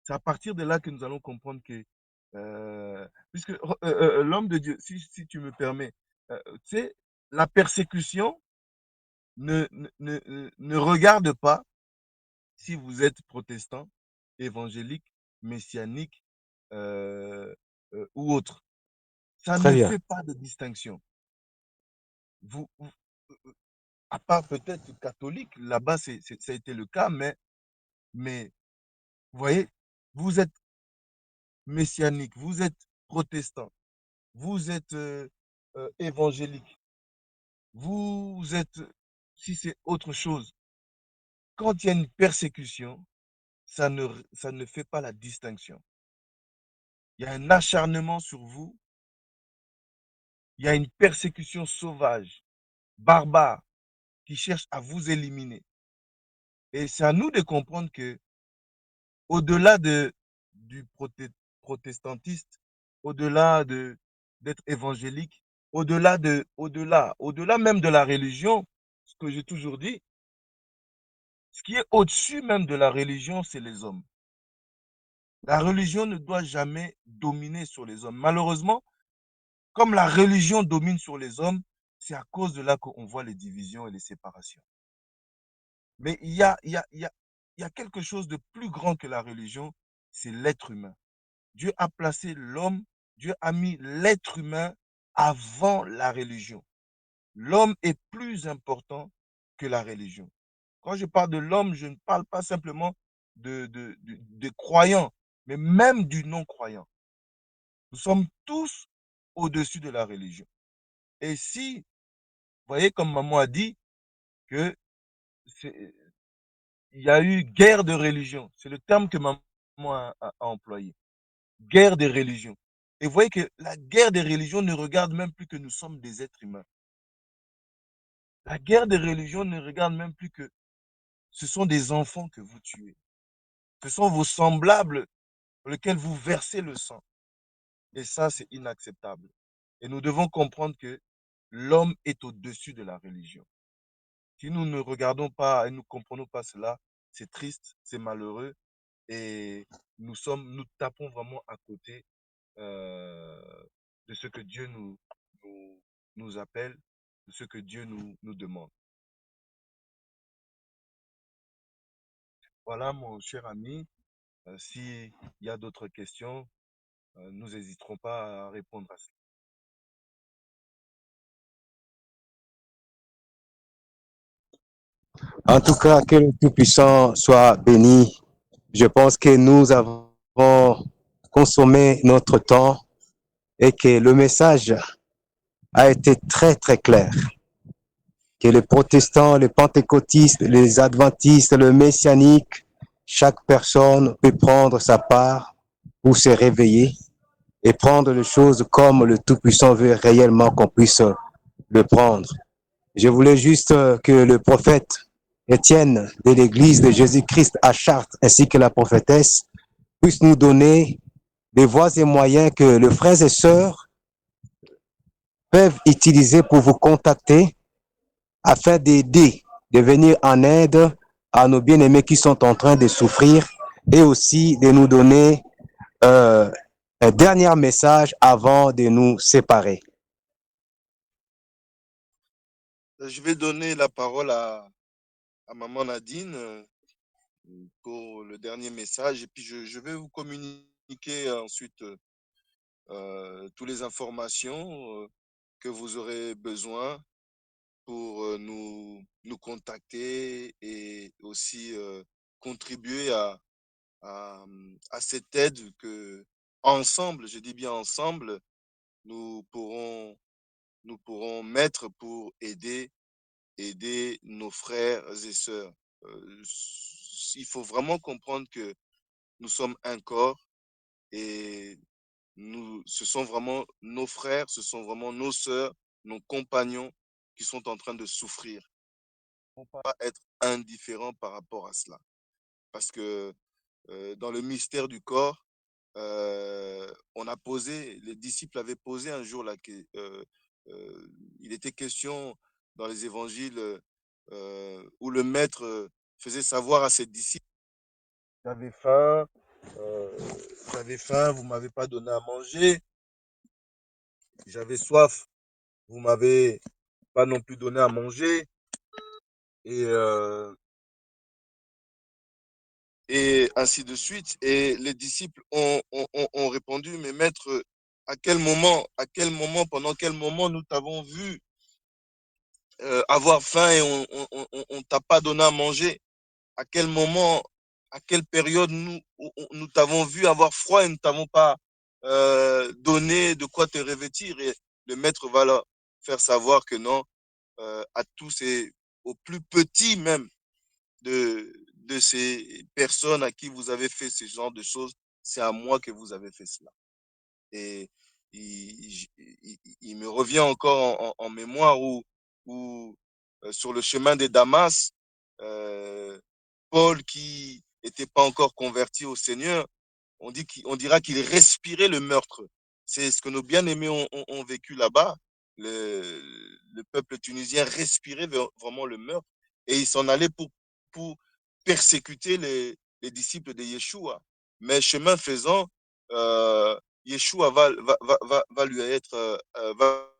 C'est à partir de là que nous allons comprendre que, puisque l'homme de Dieu, si tu me permets, tu sais, la persécution ne regarde pas si vous êtes protestant, évangélique, messianique ou autre. Ça Très ne bien. fait pas de distinction. À part peut-être catholique, là-bas, ça a été le cas, mais vous voyez, vous êtes messianique, vous êtes protestant, vous êtes évangélique, vous êtes, si c'est autre chose, quand il y a une persécution, ça ne fait pas la distinction. Il y a un acharnement sur vous, il y a une persécution sauvage, barbare, qui cherche à vous éliminer. Et c'est à nous de comprendre que, au-delà du protestantiste, au-delà d'être évangélique, au-delà même de la religion, ce que j'ai toujours dit, ce qui est au-dessus même de la religion, c'est les hommes. La religion ne doit jamais dominer sur les hommes. Malheureusement, comme la religion domine sur les hommes, c'est à cause de là qu'on voit les divisions et les séparations. Mais il y a quelque chose de plus grand que la religion, c'est l'être humain. Dieu a placé l'homme, Dieu a mis l'être humain avant la religion. L'homme est plus important que la religion. Quand je parle de l'homme, je ne parle pas simplement de croyants, mais même du non-croyant. Nous sommes tous au-dessus de la religion. Et si, vous voyez, comme maman a dit, que il y a eu guerre de religion, c'est le terme que maman a employé, guerre des religions. Et vous voyez que la guerre des religions ne regarde même plus que nous sommes des êtres humains. La guerre des religions ne regarde même plus que ce sont des enfants que vous tuez. Ce sont vos semblables pour lesquels vous versez le sang. Et ça, c'est inacceptable. Et nous devons comprendre que l'homme est au-dessus de la religion. Si nous ne regardons pas et nous ne comprenons pas cela, c'est triste, c'est malheureux et nous tapons vraiment à côté de ce que Dieu nous appelle, de ce que Dieu nous demande. Voilà, mon cher ami, s'il y a d'autres questions, nous n'hésiterons pas à répondre à ça. En tout cas, que le Tout-Puissant soit béni. Je pense que nous avons consommé notre temps et que le message a été très, très clair. Que les protestants, les pentecôtistes, les adventistes, le messianique, chaque personne peut prendre sa part pour se réveiller et prendre les choses comme le Tout-Puissant veut réellement qu'on puisse le prendre. Je voulais juste que le prophète Étienne de l'Église de Jésus-Christ à Chartres ainsi que la prophétesse puissent nous donner des voies et moyens que les frères et sœurs peuvent utiliser pour vous contacter afin d'aider, de venir en aide à nos bien-aimés qui sont en train de souffrir et aussi de nous donner un dernier message avant de nous séparer. Je vais donner la parole à Maman Nadine pour le dernier message et puis je vais vous communiquer ensuite toutes les informations que vous aurez besoin pour nous contacter et aussi contribuer à cette aide que ensemble, je dis bien ensemble, nous pourrons mettre pour aider nos frères et sœurs. Il faut vraiment comprendre que nous sommes un corps et ce sont vraiment nos frères, ce sont vraiment nos sœurs, nos compagnons qui sont en train de souffrir. Il ne faut pas être indifférent par rapport à cela. Parce que dans le mystère du corps, les disciples avaient posé un jour là, il était question dans les évangiles où le maître faisait savoir à ses disciples, j'avais faim, vous m'avez pas donné à manger, j'avais soif, vous m'avez pas non plus donné à manger, et, euh, et ainsi de suite. Et les disciples ont répondu, mais maître, pendant quel moment nous t'avons vu avoir faim et on t'a pas donné à manger? À quel moment, à quelle période nous t'avons vu avoir froid et ne t'avons pas donné de quoi te revêtir? Et le maître va leur faire savoir que non, à tous et aux plus petits même de ces personnes à qui vous avez fait ce genre de choses, c'est à moi que vous avez fait cela. Et il me revient encore en mémoire où sur le chemin de Damas, Paul, qui n'était pas encore converti au Seigneur, on dira qu'il respirait le meurtre. C'est ce que nos bien-aimés ont vécu là-bas. Le peuple tunisien respirait vraiment le meurtre et il s'en allait pour persécuter les disciples de Yeshua. Mais chemin faisant, Yeshua va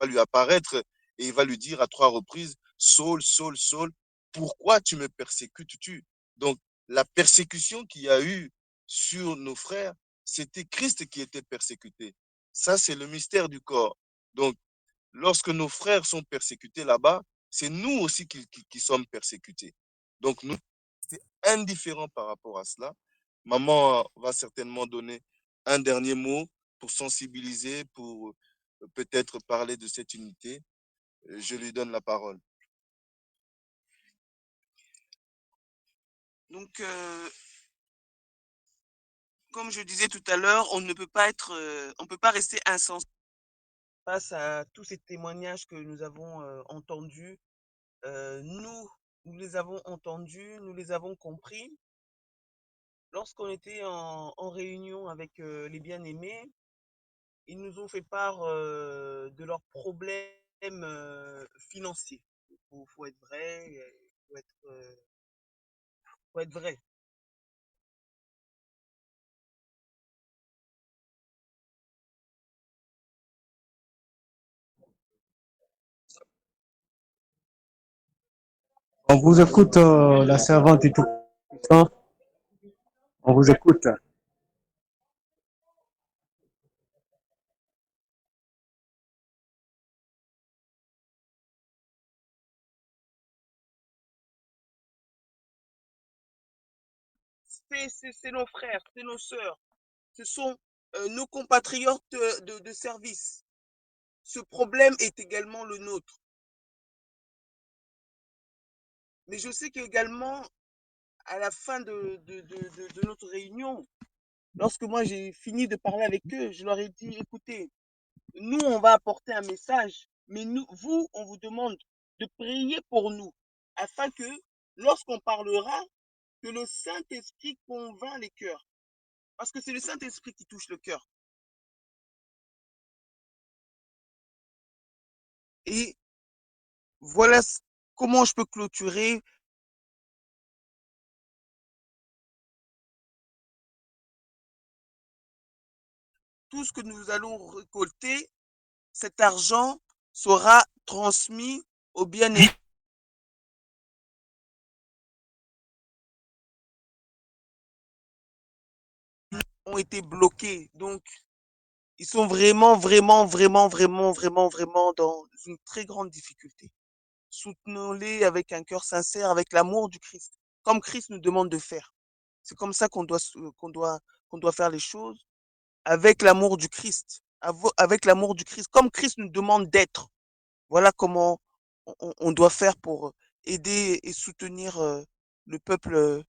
lui apparaître et il va lui dire à 3 reprises, Saul, Saul, Saul, pourquoi tu me persécutes-tu? Donc, la persécution qu'il y a eu sur nos frères, c'était Christ qui était persécuté. Ça, c'est le mystère du corps. Donc, lorsque nos frères sont persécutés là-bas, c'est nous aussi qui sommes persécutés. Donc, nous, c'est indifférent par rapport à cela. Maman va certainement donner un dernier mot pour sensibiliser, pour peut-être parler de cette unité. Je lui donne la parole. Donc, comme je disais tout à l'heure, on ne peut pas on peut pas rester insensible face à tous ces témoignages que nous avons entendus. Nous les avons entendus, nous les avons compris. Lorsqu'on était en réunion avec les bien-aimés, ils nous ont fait part de leurs problèmes financiers. Faut être vrai, faut être vrai. On vous écoute, la servante et tout puissant. On vous écoute. C'est nos frères, c'est nos sœurs, ce sont nos compatriotes de service. Ce problème est également le nôtre. Mais je sais qu'également, à la fin de notre réunion, lorsque moi j'ai fini de parler avec eux, je leur ai dit, écoutez, nous, on va apporter un message, mais nous, vous, on vous demande de prier pour nous, afin que lorsqu'on parlera, que le Saint-Esprit convainc les cœurs. Parce que c'est le Saint-Esprit qui touche le cœur. Et voilà comment je peux clôturer. Tout ce que nous allons récolter, cet argent sera transmis au bien-aimé ont été bloqués. Donc, ils sont vraiment, vraiment, vraiment, vraiment, vraiment, vraiment dans une très grande difficulté. Soutenons-les avec un cœur sincère, avec l'amour du Christ, comme Christ nous demande de faire. C'est comme ça qu'on doit faire les choses, avec l'amour du Christ, avec l'amour du Christ, comme Christ nous demande d'être. Voilà comment on doit faire pour aider et soutenir le peuple,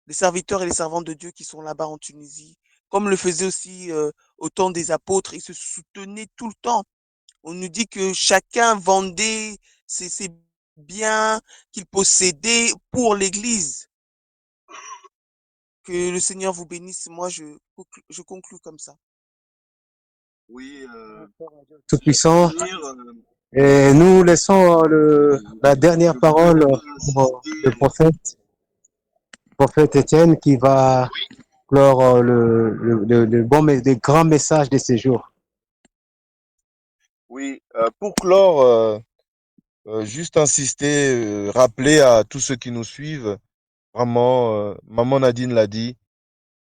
les serviteurs et les servantes de Dieu qui sont là-bas en Tunisie, comme le faisait aussi au temps des apôtres, ils se soutenaient tout le temps. On nous dit que chacun vendait ses biens qu'il possédait pour l'Église. Que le Seigneur vous bénisse. Moi, je conclus comme ça. Oui, Tout pour puissant. finir, Et nous laissons la dernière je voudrais parole encore pour insister. le prophète Étienne, qui va clore le grand message de ces jours. Oui, pour clore, juste insister, rappeler à tous ceux qui nous suivent, vraiment, Maman Nadine l'a dit,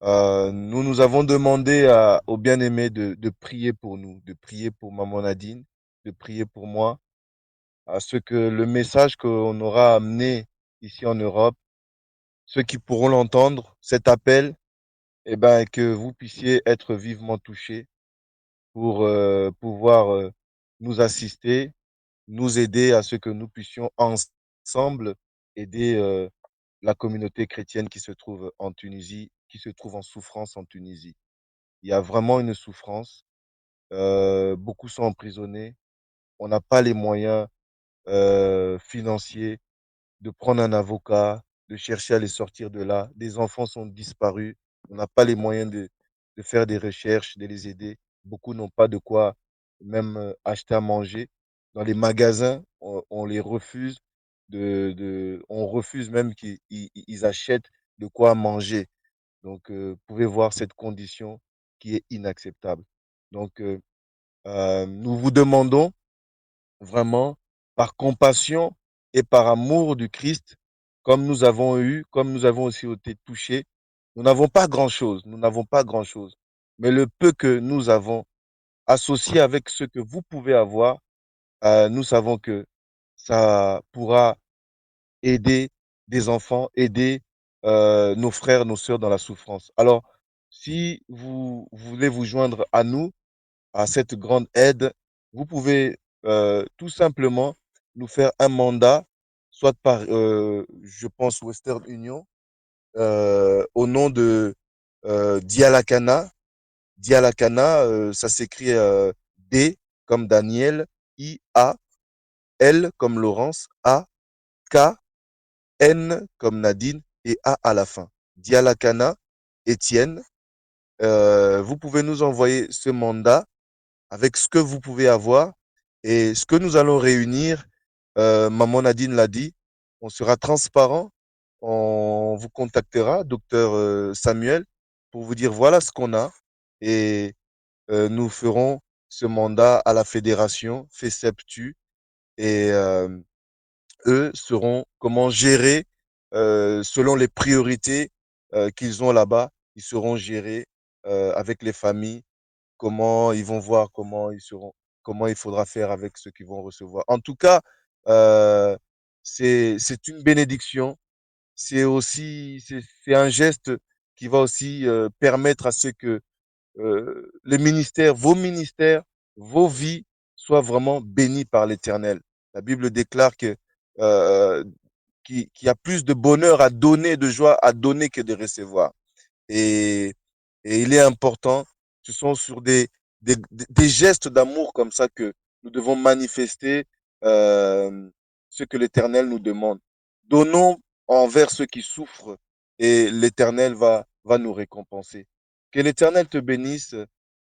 nous avons demandé au bien-aimé de prier pour nous, de prier pour Maman Nadine, de prier pour moi, à ce que le message qu'on aura amené ici en Europe, ceux qui pourront l'entendre, cet appel, eh ben, que vous puissiez être vivement touchés pour pouvoir nous assister, nous aider à ce que nous puissions ensemble aider la communauté chrétienne qui se trouve en Tunisie, qui se trouve en souffrance en Tunisie. Il y a vraiment une souffrance. Beaucoup sont emprisonnés. On n'a pas les moyens financiers de prendre un avocat, de chercher à les sortir de là. Des enfants sont disparus. On n'a pas les moyens de faire des recherches, de les aider. Beaucoup n'ont pas de quoi même acheter à manger. Dans les magasins, on les refuse on refuse même qu'ils achètent de quoi manger. Donc, vous pouvez voir cette condition qui est inacceptable. Donc, nous vous demandons vraiment, par compassion et par amour du Christ, comme nous avons aussi été touchés. Nous n'avons pas grand-chose, nous n'avons pas grand-chose. Mais le peu que nous avons, associé avec ce que vous pouvez avoir, nous savons que ça pourra aider des enfants, aider nos frères, nos sœurs dans la souffrance. Alors, si vous voulez vous joindre à nous, à cette grande aide, vous pouvez tout simplement nous faire un mandat, soit par, je pense, Western Union, au nom de Dialakana. Dialakana, ça s'écrit D comme Daniel, I-A, L comme Laurence, A, K, N comme Nadine et A à la fin. Dialakana, Étienne. Vous pouvez nous envoyer ce mandat avec ce que vous pouvez avoir et ce que nous allons réunir. Maman Nadine l'a dit, on sera transparent, on vous contactera, docteur Samuel, pour vous dire voilà ce qu'on a et nous ferons ce mandat à la fédération FESEPTU et eux, sauront comment gérer selon les priorités qu'ils ont là-bas. Ils seront gérés avec les familles, comment ils vont voir comment il faudra faire avec ceux qui vont recevoir. En tout cas, euh, c'est une bénédiction. C'est un geste qui va aussi permettre à ce que les ministères, vos vies soient vraiment bénies par l'Éternel. La Bible déclare que euh, qu'il y a plus de bonheur à donner, de joie à donner que de recevoir. Et, et il est important, ce sont sur des gestes d'amour comme ça que nous devons manifester ce que l'Éternel nous demande. Donnons envers ceux qui souffrent et l'Éternel va nous récompenser. Que l'Éternel te bénisse,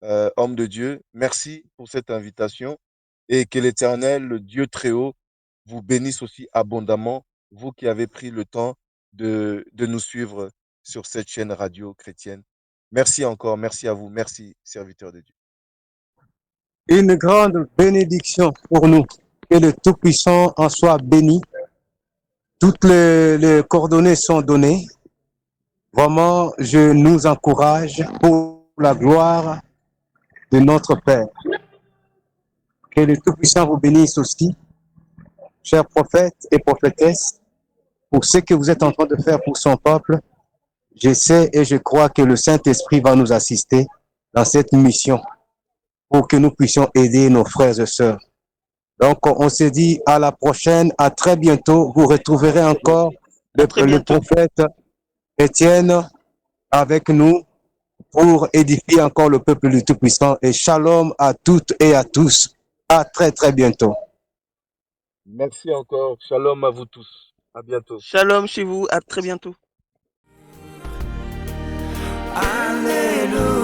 homme de Dieu. Merci pour cette invitation et que l'Éternel, le Dieu très haut, vous bénisse aussi abondamment, vous qui avez pris le temps de nous suivre sur cette chaîne radio chrétienne. Merci encore, merci à vous, merci, serviteur de Dieu. Une grande bénédiction pour nous. Que le Tout-Puissant en soit béni. Toutes les coordonnées sont données. Vraiment, je nous encourage pour la gloire de notre Père. Que le Tout-Puissant vous bénisse aussi, chers prophètes et prophétesses, pour ce que vous êtes en train de faire pour son peuple. Je sais et je crois que le Saint-Esprit va nous assister dans cette mission pour que nous puissions aider nos frères et sœurs. Donc, on se dit à la prochaine, à très bientôt. Vous retrouverez encore le prophète Étienne avec nous pour édifier encore le peuple du Tout-Puissant. Et shalom à toutes et à tous. À très, très bientôt. Merci encore. Shalom à vous tous. À bientôt. Shalom chez vous. À très bientôt. Alléluia.